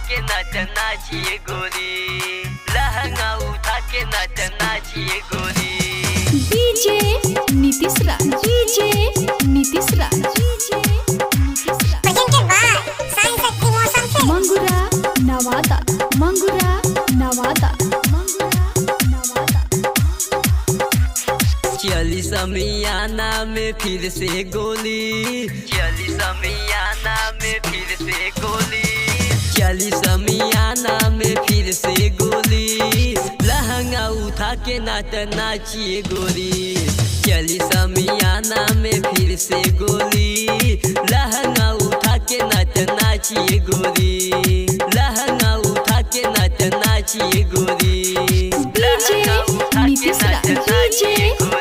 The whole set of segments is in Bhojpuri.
के नाचना चाहिए गोरी, लहंगा उठा के नाचना चाहिए गोरी। DJ Nitish Raj, DJ Nitish Raj, DJ Nitish Raj. Presented by Sai Shakti मौसम से मंगुरा नवादा, मंगुरा नवादा, मंगुरा नवादा। चली समियाना में फिर से गोली, चली समियाना में फिर से गोली, चली समियाना में फिर से गोली, लहंगा उठा के नाचना चाहिए गोरी। चली समियाना में फिर से गोली, लहंगा उठा के नाचना चाहिए गोरी, लहंगा उठा के नाचना चाहिए गोरी। डीजे नीतीश राज, डीजे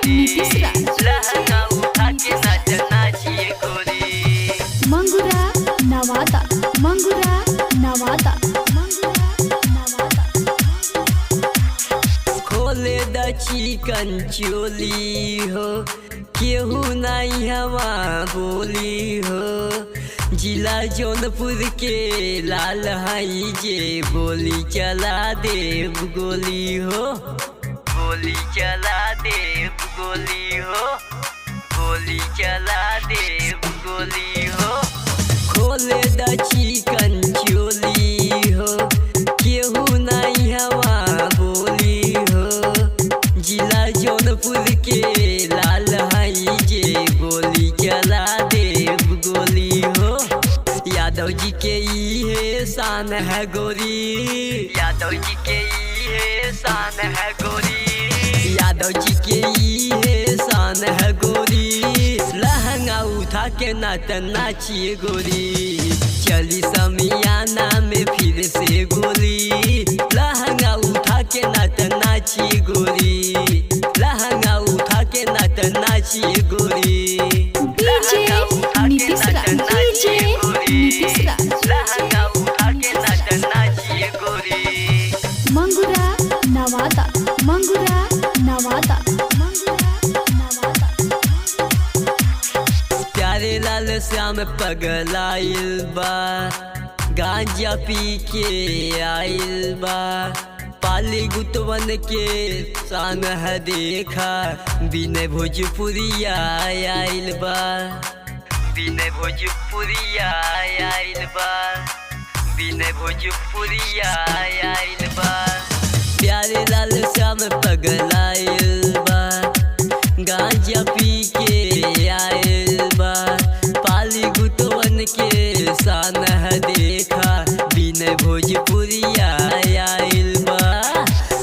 नीतीश राज, लहंगा उठा के नाचना चाहिए गोरी। मंगुरा नवादा, मंगुरा नवादा, मंगुरा नवादा। खोले द चिकन चोली हो, केहू नहीं हवा बोली हो। जिला जौनपुर के लाल हई जे बोली चला देव गोली हो, गोली चला देव गोली हो, गोली चला देव गोली हो। खोले द चिकन चोली हो, केहू नहीं हवा बोली हो। जिला जौनपुर के लाल हई जे गोली चला देव गोली हो। यादव जी के ये शान है गोरी, यादव जी के ये शान है गोरी, यादव जी के ये शान है गोरी, लहंगा उठा के नाचना चाहिए गोरी। चली समियाना में फिर से गोली, लहंगा उठा के नाचना चाहिए गोरी, लहंगा उठा के नाचना चाहिए गोरी। डीजे नीतीश राज, डीजे नीतीश राज, लहंगा उठा के नाचना चाहिए गोरी। मंगुरा नवादा, मंगुरा नवादा, मंगुरा नवादा। प्यारे लाल श्याम पगलाइल बा, गांजा पी के आइल बा। पाली गुतवन के शान है देखा, बिने भोजपुरिया आइल बा, बिने भोजपुरिया आइल बा, बिने भोजपुरिया आइल बा। प्यारे लाल श्याम पगलाइल बा, गांजा पी के आइल बा। पाली गुतवन के शान है देखा, बिने भोजपुरिया आइल बा।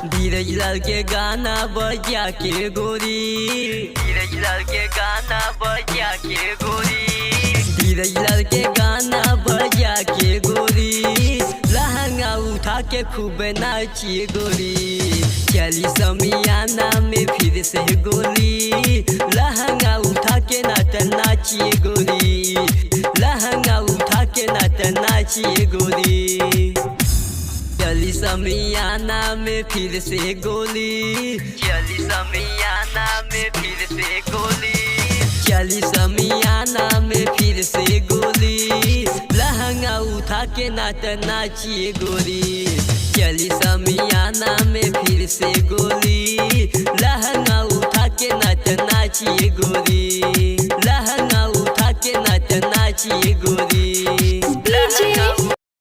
धीरज लाल के गाना बजा के गोरी, धीरज लाल के गाना बजा के गोरी, धीरज लाल के गाना बजा के गोरी, लहंगा उठा के खूब नाचिए गोरी। चली समियाना में फिर से गोली, लहंगा उठा के नाचना चाहिए गोरी, लहंगा उठा के नाचना चाहिए गोरी। चली समियाना में फिर से गोली, चली समियाना में फिर से गोली, चली समियाना में फिर से गोली, लहंगा उठा के नाचना चाहिए गोरी। चली समियाना में फिर से गोली, लहंगा उठा के नाचना चाहिए गोरी, लहंगा उठा के नाचना चाहिए गोरी।